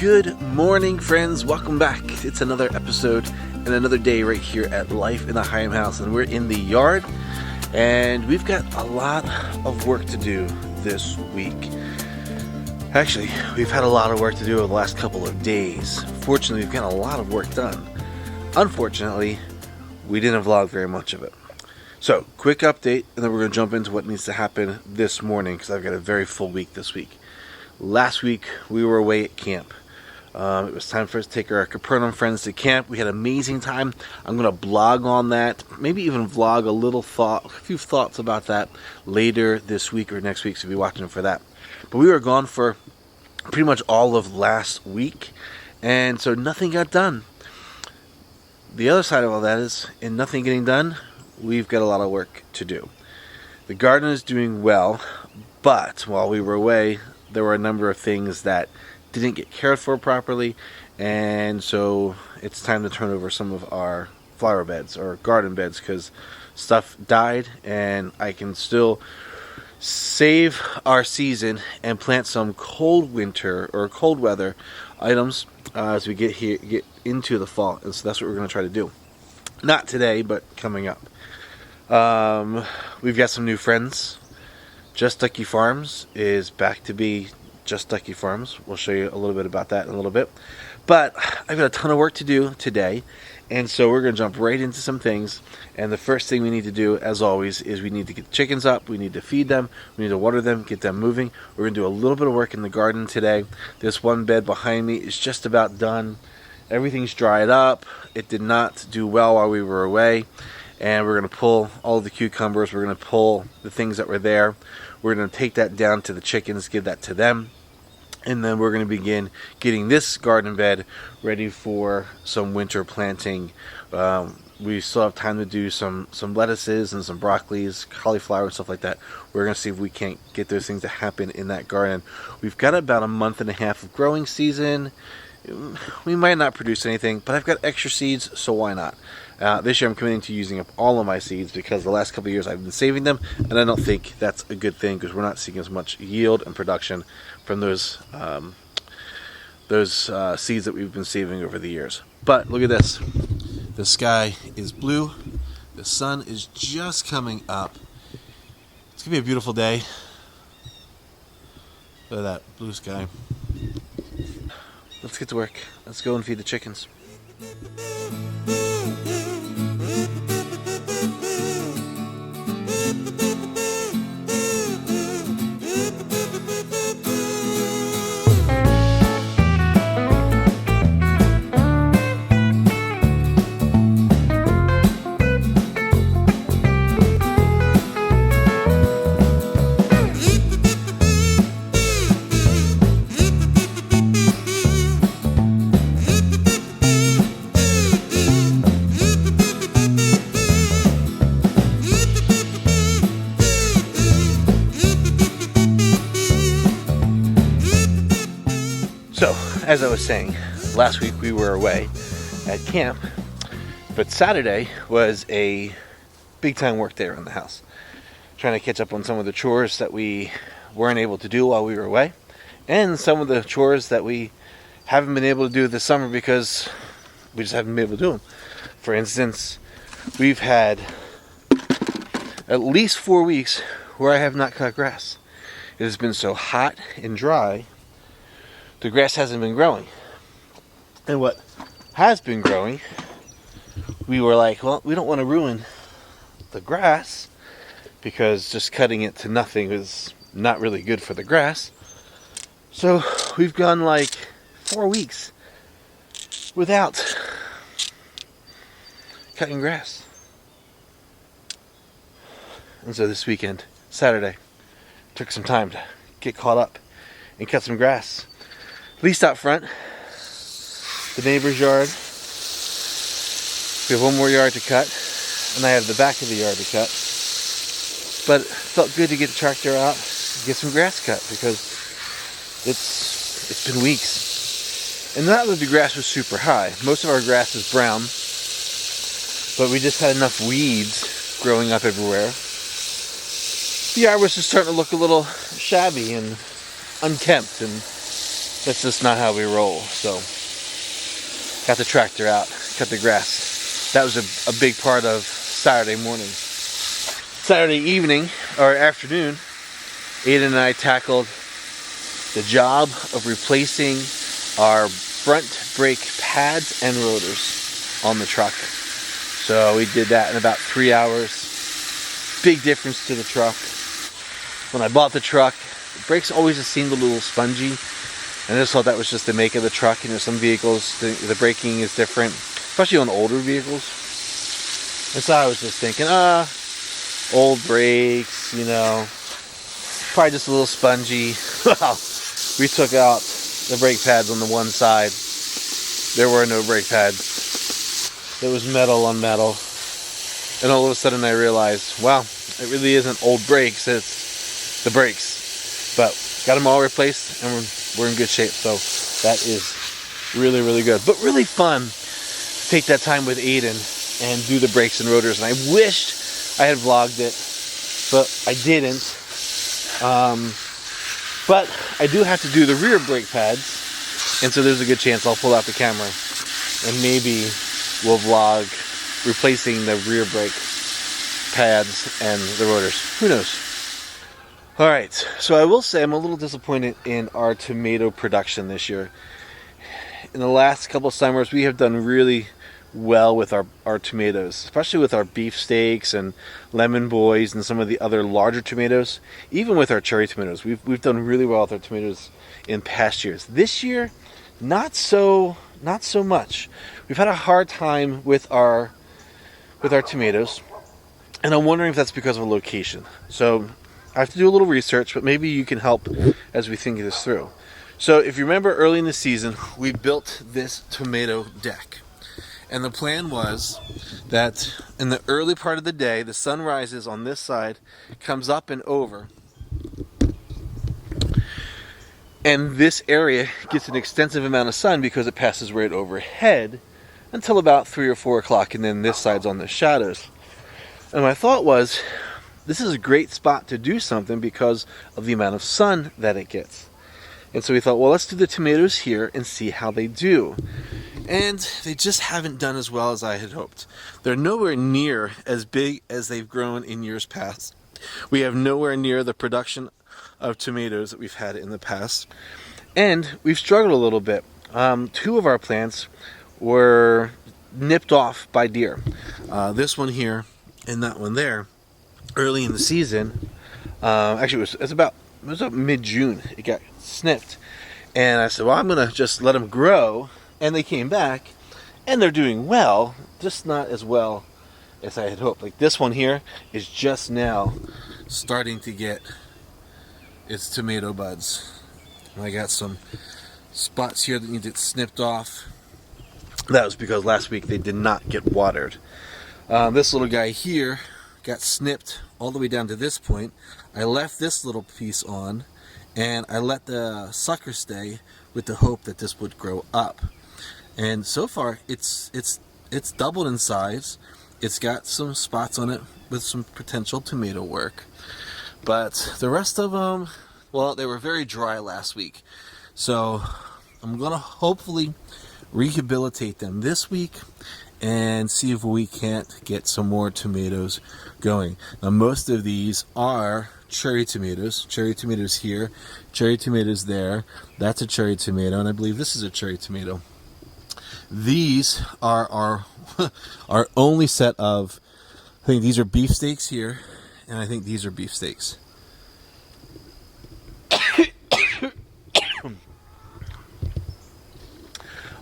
Good morning, friends. Welcome back. It's another episode and another day right here at Life in the Higham house, and we're in the yard, and we've got a lot of work to do this week. Actually, we've had a lot of work to do over the last couple of days. Fortunately, we've got a lot of work done. Unfortunately, we didn't vlog very much of it. So, quick update, and then we're going to jump into what needs to happen this morning, because I've got a very full week this week. Last week, we were away at camp. It was time for us to take our Capernaum friends to camp. We had an amazing time. I'm going to blog on that, maybe even vlog a few thoughts about that later this week or next week, so be watching for that. But we were gone for pretty much all of last week, and so nothing got done. The other side of all that is, in nothing getting done, we've got a lot of work to do. The garden is doing well, but while we were away, there were a number of things that didn't get cared for properly, and so it's time to turn over some of our flower beds or garden beds because stuff died, and I can still save our season and plant some cold winter or cold weather items as we get into the fall, and so that's what we're going to try to do. Not today, but coming up. We've got some new friends. Just Ducky Farms is back to be Just Ducky Farms. We'll show you a little bit about that in a little bit. But I've got a ton of work to do today, and so we're going to jump right into some things. And the first thing we need to do, as always, is we need to get the chickens up. We need to feed them. We need to water them, get them moving. We're going to do a little bit of work in the garden today. This one bed behind me is just about done. Everything's dried up. It did not do well while we were away. And we're going to pull all the cucumbers. We're going to pull the things that were there. We're going to take that down to the chickens, give that to them. And then we're going to begin getting this garden bed ready for some winter planting. We still have time to do some lettuces and some broccolis, cauliflower and stuff like that. We're going to see if we can't get those things to happen in that garden. We've got about a month and a half of growing season. We might not produce anything, but I've got extra seeds, so why not? This year I'm committing to using up all of my seeds because the last couple of years I've been saving them, and I don't think that's a good thing because we're not seeing as much yield and production from those seeds that we've been saving over the years. But look at this. The sky is blue. The sun is just coming up. It's going to be a beautiful day. Look at that blue sky. Let's get to work. Let's go and feed the chickens. So, as I was saying, last week we were away at camp, but Saturday was a big time work day around the house. Trying to catch up on some of the chores that we weren't able to do while we were away, and some of the chores that we haven't been able to do this summer because we just haven't been able to do them. For instance, we've had at least 4 weeks where I have not cut grass. It has been so hot and dry, the grass hasn't been growing. And what has been growing, we were like, well, we don't want to ruin the grass because just cutting it to nothing is not really good for the grass. So we've gone like 4 weeks without cutting grass. And so this weekend, Saturday, took some time to get caught up and cut some grass. At least out front, the neighbor's yard. We have one more yard to cut, and I have the back of the yard to cut. But it felt good to get the tractor out and get some grass cut because it's been weeks. And not that the grass was super high. Most of our grass is brown, but we just had enough weeds growing up everywhere. The yard was just starting to look a little shabby and unkempt, and that's just not how we roll. So got the tractor out, cut the grass. That was a big part of Saturday morning. Saturday evening or afternoon, Aiden and I tackled the job of replacing our front brake pads and rotors on the truck. So we did that in about 3 hours. Big difference to the truck. When I bought the truck, the brakes always just seemed a little spongy, and I just thought that was just the make of the truck. You know, some vehicles, the braking is different, especially on older vehicles. And so I was just thinking, old brakes, you know, probably just a little spongy. Well, we took out the brake pads on the one side. There were no brake pads. It was metal on metal. And all of a sudden I realized, wow, it really isn't old brakes, it's the brakes. But got them all replaced and we're in good shape. So that is really, really good. But really fun to take that time with Aiden and do the brakes and rotors. And I wished I had vlogged it, but I didn't. But I do have to do the rear brake pads, and so there's a good chance I'll pull out the camera and maybe we'll vlog replacing the rear brake pads and the rotors. Who knows? Alright, so I will say I'm a little disappointed in our tomato production this year. In the last couple of summers we have done really well with our tomatoes, especially with our beefsteaks and lemon boys and some of the other larger tomatoes. Even with our cherry tomatoes, we've done really well with our tomatoes in past years. This year, not so much. We've had a hard time with our tomatoes, and I'm wondering if that's because of location. So I have to do a little research, but maybe you can help as we think this through. So if you remember early in the season, we built this tomato deck. And the plan was that in the early part of the day, the sun rises on this side, comes up and over, and this area gets an extensive amount of sun because it passes right overhead until about 3 or 4 o'clock, and then this side's on the shadows. And my thought was, this is a great spot to do something because of the amount of sun that it gets. And so we thought, well, let's do the tomatoes here and see how they do. And they just haven't done as well as I had hoped. They're nowhere near as big as they've grown in years past. We have nowhere near the production of tomatoes that we've had in the past. And we've struggled a little bit. 2 of our plants were nipped off by deer. This one here and that one there, early in the season. Actually, it was about mid-June. It got snipped. And I said, well, I'm going to just let them grow. And they came back, and they're doing well, just not as well as I had hoped. Like this one here is just now starting to get its tomato buds. And I got some spots here that need to get snipped off. That was because last week they did not get watered. This little guy here got snipped all the way down to this point. I left this little piece on, and I let the sucker stay with the hope that this would grow up. And so far, it's doubled in size. It's got some spots on it with some potential tomato work. But the rest of them, well, they were very dry last week. So I'm going to hopefully rehabilitate them this week and see if we can't get some more tomatoes going. Now, most of these are cherry tomatoes. Cherry tomatoes here, cherry tomatoes there. That's a cherry tomato, and I believe this is a cherry tomato. These are our only set of, I think these are beefsteaks here, and I think these are beefsteaks.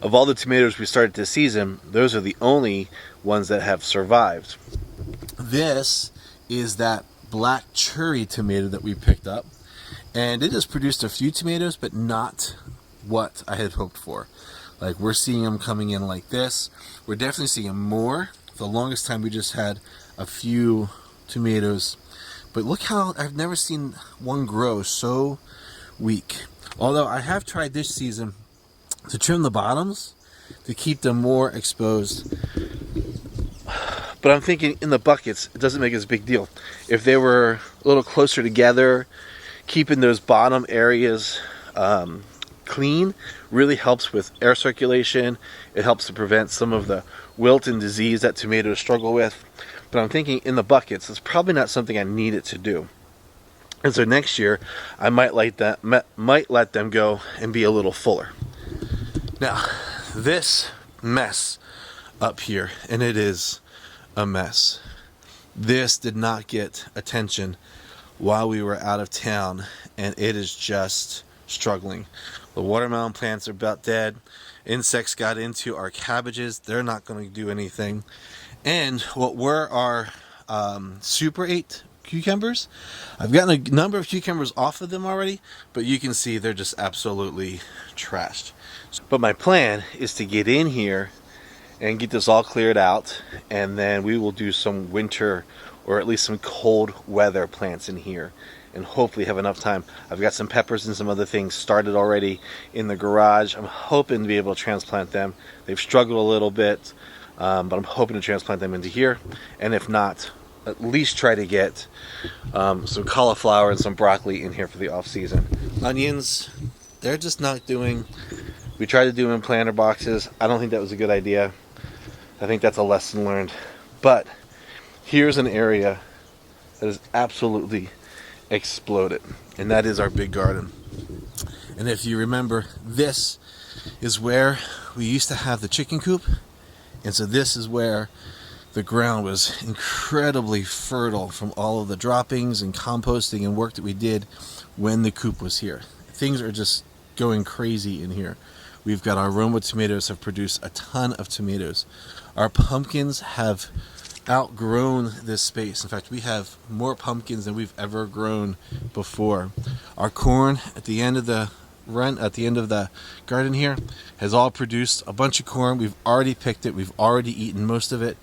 Of all the tomatoes we started this season, those are the only ones that have survived. This is that black cherry tomato that we picked up, and it has produced a few tomatoes, but not what I had hoped for. Like, we're seeing them coming in like this. We're definitely seeing more. For the longest time, we just had a few tomatoes. But look how I've never seen one grow so weak. Although I have tried this season to trim the bottoms to keep them more exposed. But I'm thinking in the buckets, it doesn't make as big deal. If they were a little closer together, keeping those bottom areas clean really helps with air circulation. It helps to prevent some of the wilt and disease that tomatoes struggle with. But I'm thinking in the buckets, it's probably not something I need it to do. And so next year, I might let them go and be a little fuller. Now, this mess up here, and it is a mess. This did not get attention while we were out of town, and it is just struggling. The watermelon plants are about dead. Insects got into our cabbages. They're not going to do anything. And what were our Super 8 cucumbers, I've gotten a number of cucumbers off of them already, but you can see they're just absolutely trashed. But my plan is to get in here and get this all cleared out, and then we will do some winter or at least some cold weather plants in here and hopefully have enough time. I've got some peppers and some other things started already in the garage. I'm hoping to be able to transplant them. They've struggled a little bit, but I'm hoping to transplant them into here, and if not, at least try to get some cauliflower and some broccoli in here for the off season. Onions, they're just not doing. We tried to do them in planter boxes. I don't think that was a good idea. I think that's a lesson learned. But here's an area that has absolutely exploded, and that is our big garden. And if you remember, this is where we used to have the chicken coop, and so this is where the ground was incredibly fertile from all of the droppings and composting and work that we did when the coop was here. Things are just going crazy in here. We've got our Roma tomatoes have produced a ton of tomatoes. Our pumpkins have outgrown this space. In fact, we have more pumpkins than we've ever grown before. Our corn at the end of the garden here has all produced a bunch of corn. We've already picked it. We've already eaten most of it.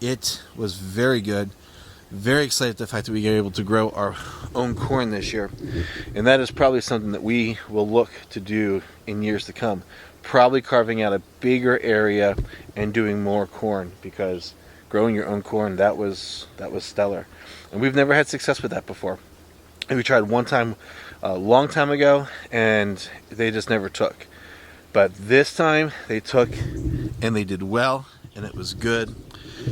It was very good. Very excited at the fact that we were able to grow our own corn this year. And that is probably something that we will look to do in years to come. Probably carving out a bigger area and doing more corn, because growing your own corn, that was stellar. And we've never had success with that before. And we tried one time a long time ago, and they just never took. But this time they took, and they did well, and it was good.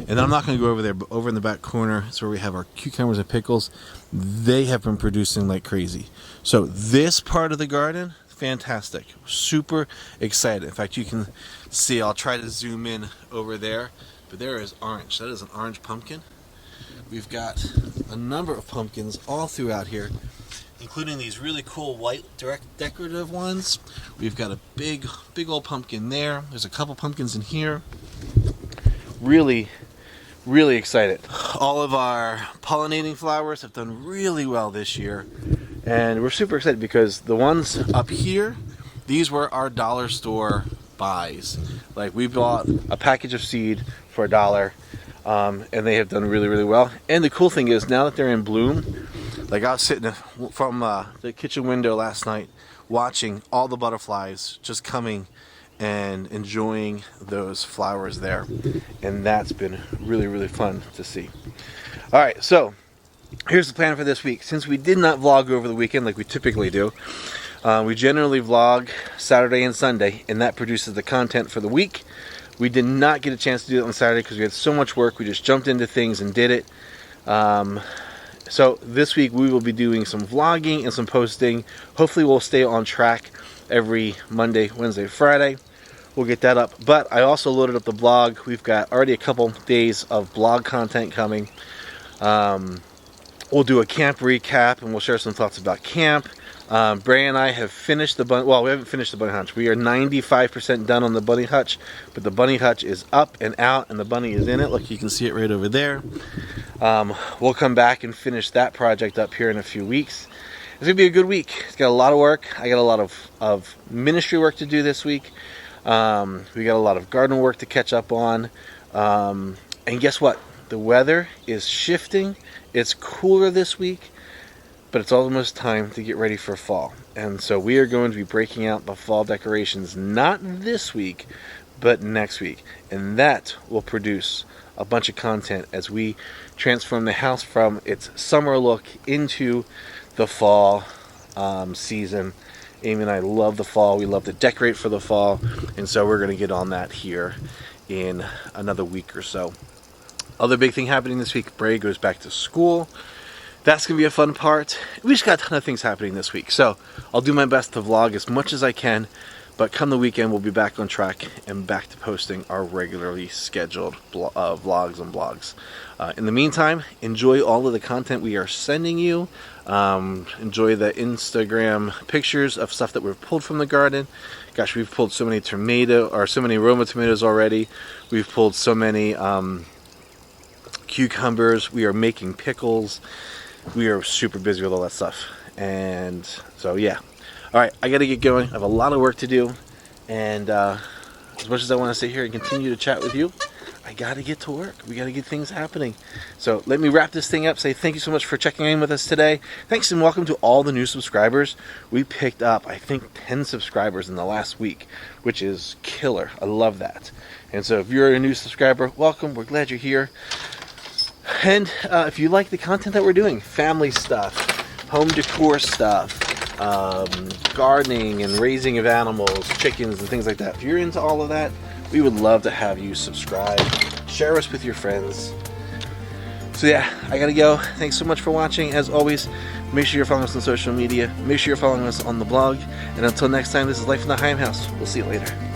And I'm not going to go over there, but over in the back corner is where we have our cucumbers and pickles. They have been producing like crazy. So this part of the garden, fantastic. Super excited. In fact, you can see, I'll try to zoom in over there, but there is orange. That is an orange pumpkin. We've got a number of pumpkins all throughout here, including these really cool white direct decorative ones. We've got a big old pumpkin there. There's a couple pumpkins in here. Really excited. All of our pollinating flowers have done really well this year, and we're super excited because the ones up here, these were our dollar store buys. Like, we bought a package of seed for $1, and they have done really well. And the cool thing is, now that they're in bloom, like, I was sitting from the kitchen window last night watching all the butterflies just coming and enjoying those flowers there, and that's been really fun to see. All right, so here's the plan for this week. Since we did not vlog over the weekend like we typically do, we generally vlog Saturday and Sunday, and that produces the content for the week. We did not get a chance to do it on Saturday because we had so much work. We just jumped into things and did it. So this week we will be doing some vlogging and some posting. Hopefully we'll stay on track every Monday, Wednesday, Friday. We'll get that up. But I also loaded up the blog. We've got already a couple days of blog content coming. We'll do a camp recap, and we'll share some thoughts about camp. Bray and I have finished the bunny. Well, we haven't finished the bunny hutch. We are 95% done on the bunny hutch, but the bunny hutch is up and out, and the bunny is in it. Look, you can see it right over there. We'll come back and finish that project up here in a few weeks. It's gonna be a good week. It's got a lot of work. I got a lot of ministry work to do this week. We got a lot of garden work to catch up on. And guess what? The weather is shifting. It's cooler this week, but it's almost time to get ready for fall. And so we are going to be breaking out the fall decorations, not this week, but next week. And that will produce a bunch of content as we transform the house from its summer look into the fall season. Amy and I love the fall. We love to decorate for the fall, and so we're going to get on that here in another week or so. Other big thing happening this week, Bray goes back to school. That's going to be a fun part. We just got a ton of things happening this week, so I'll do my best to vlog as much as I can, but come the weekend we'll be back on track and back to posting our regularly scheduled vlogs and blogs. In the meantime, enjoy all of the content we are sending you. Enjoy the Instagram pictures of stuff that we've pulled from the garden. Gosh, we've pulled so many so many Roma tomatoes already. We've pulled so many cucumbers. We are making pickles. We are super busy with all that stuff. And so yeah. Alright, I gotta get going. I have a lot of work to do. And as much as I want to sit here and continue to chat with you, I gotta get to work. We gotta get things happening. So let me wrap this thing up. Say thank you so much for checking in with us today. Thanks and welcome to all the new subscribers. We picked up, I think, 10 subscribers in the last week, which is killer. I love that. And so if you're a new subscriber, welcome. We're glad you're here. And if you like the content that we're doing, family stuff, home decor stuff, gardening and raising of animals, chickens and things like that, if you're into all of that, we would love to have you subscribe, share us with your friends. So yeah, I gotta go. Thanks so much for watching. As always, make sure you're following us on social media, make sure you're following us on the blog, and until next time, this is Life in the Higham House. We'll see you later.